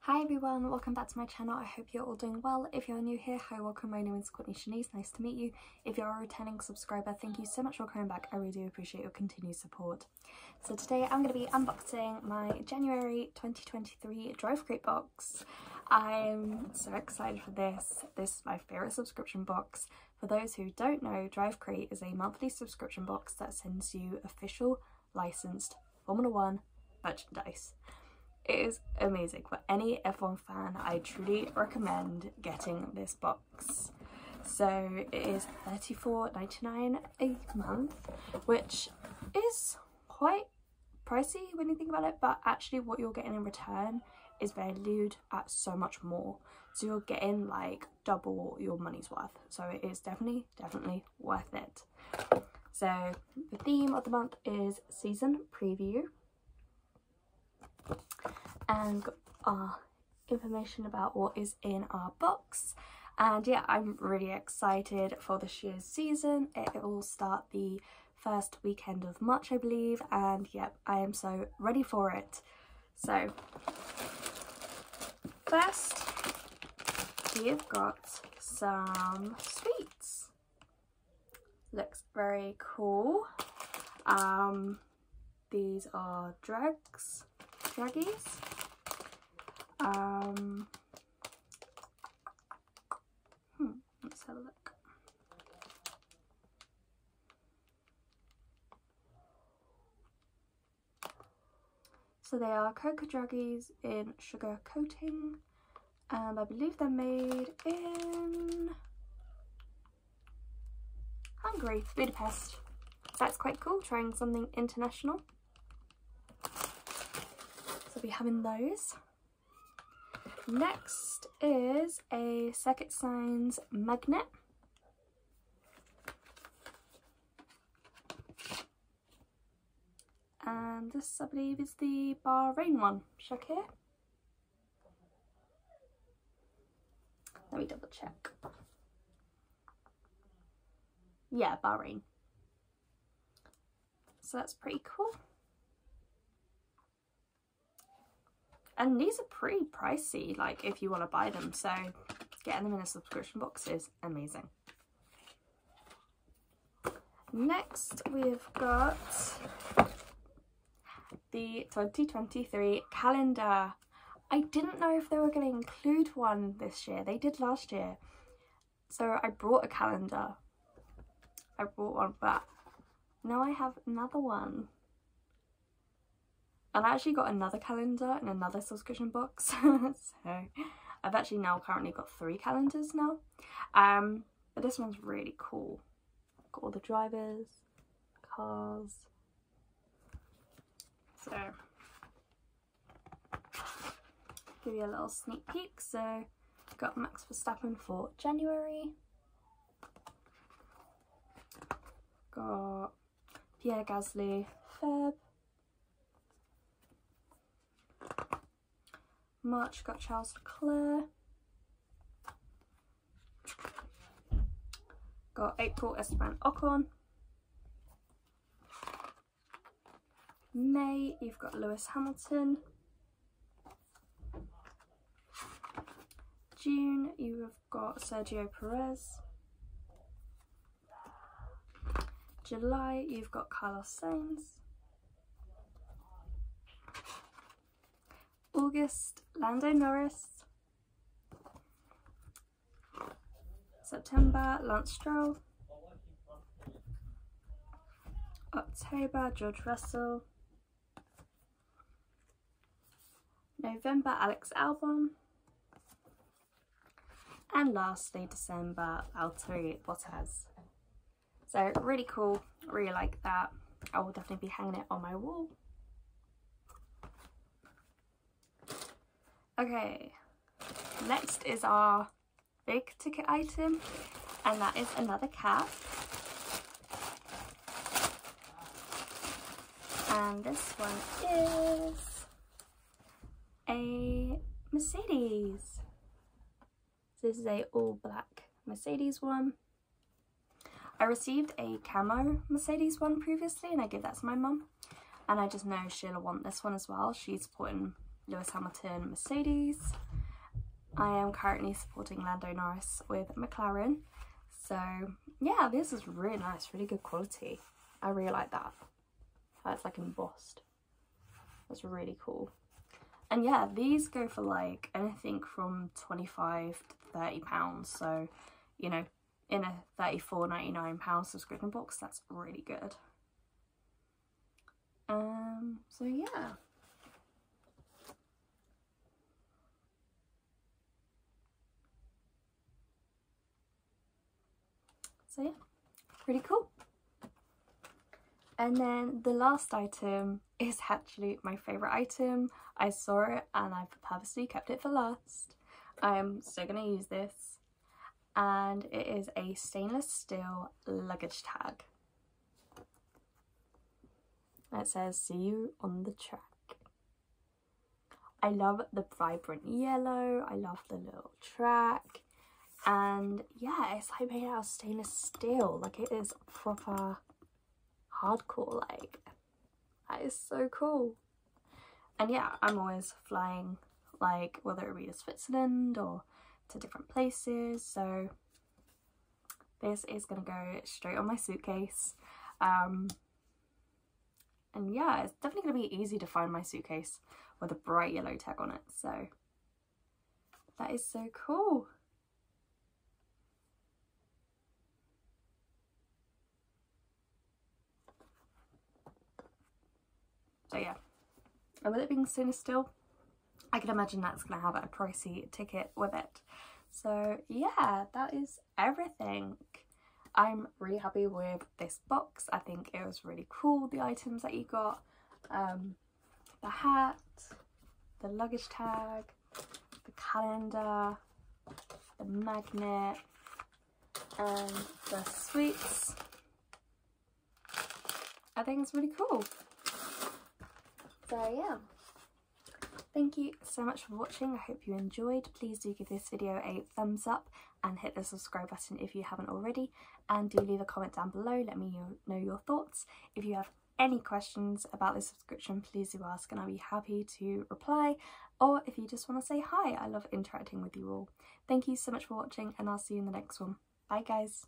Hi everyone, welcome back to my channel. I hope you're all doing well. If you're new here, hi, welcome. My name is Courtney Shanice. Nice to meet you. If you're a returning subscriber, thank you so much for coming back. I really do appreciate your continued support. So today I'm going to be unboxing my January 2023 Drivecrate box. I'm so excited for this. This is my favourite subscription box. For those who don't know, Drivecrate is a monthly subscription box that sends you official licensed Formula 1 merchandise. It is amazing. For any F1 fan, I truly recommend getting this box. So it is $34.99 a month, which is quite pricey when you think about it, but actually what you're getting in return is valued at so much more. So you're getting like double your money's worth. So it is definitely worth it. So the theme of the month is season preview. And our information about what is in our box. And yeah, I'm really excited for this year's season. It will start the first weekend of March, I believe, and yeah, I am so ready for it. So first we've got some sweets. Looks very cool. These are draggies. Let's have a look. So they are cocoa draggies in sugar coating, and I believe they're made in Hungary, Budapest. So that's quite cool, trying something international. So we'll be having those. Next is a Circuit Signs magnet. And this, I believe, is the Bahrain one. Check here. Let me double check. Yeah, Bahrain. So that's pretty cool. And these are pretty pricey, like if you want to buy them, so getting them in a subscription box is amazing. Next we've got the 2023 calendar. I didn't know if they were going to include one this year. They did last year. So I brought a calendar. I brought one, but now I have another one. And I actually got another calendar in another subscription box. So I've actually now currently got 3 calendars now. But this one's really cool. Got all the drivers, cars. So give you a little sneak peek. So got Max Verstappen for January. Got Pierre Gasly, Feb. March got Charles Leclerc. Got April Esteban Ocon. May you've got Lewis Hamilton. June you've got Sergio Perez. July you've got Carlos Sainz. August, Lando Norris. September, Lance Stroll. October, George Russell. November, Alex Albon. And lastly, December, Valtteri Bottas. So really cool, really like that. I will definitely be hanging it on my wall. Okay, next is our big ticket item, and that is another cap. And this one is a Mercedes. So this is a all black Mercedes one. I received a camo Mercedes one previously and I gave that to my mum. And I just know she'll want this one as well. She's supporting Lewis Hamilton, Mercedes. I am currently supporting Lando Norris with McLaren. So yeah, this is really nice, really good quality. I really like that. It's like embossed. That's really cool. And yeah, these go for like anything from £25 to £30. So, you know, in a £34.99 subscription box, that's really good. So yeah. So yeah, pretty cool. And then the last item is actually my favourite item. I saw it and I've purposely kept it for last. I'm still going to use this. And it is a stainless steel luggage tag. And it says, "See you on the track." I love the vibrant yellow. I love the little track. And yeah, it's like made out of stainless steel. Like, it is proper hardcore. Like, that is so cool. And yeah, I'm always flying, like, whether it be to Switzerland or to different places, so this is gonna go straight on my suitcase. And yeah, it's definitely gonna be easy to find my suitcase with a bright yellow tag on it, so that is so cool. So yeah, and with it being stainless steel, I can imagine that's going to have a pricey ticket with it. So yeah, that is everything. I'm really happy with this box. I think it was really cool, the items that you got. The hat, the luggage tag, the calendar, the magnet, and the sweets. I think it's really cool. So yeah, thank you so much for watching. I hope you enjoyed. Please do give this video a thumbs up and hit the subscribe button if you haven't already, and do leave a comment down below. Let me know your thoughts. If you have any questions about this subscription, please do ask and I'll be happy to reply, or if you just want to say hi, I love interacting with you all. Thank you so much for watching and I'll see you in the next one. Bye guys.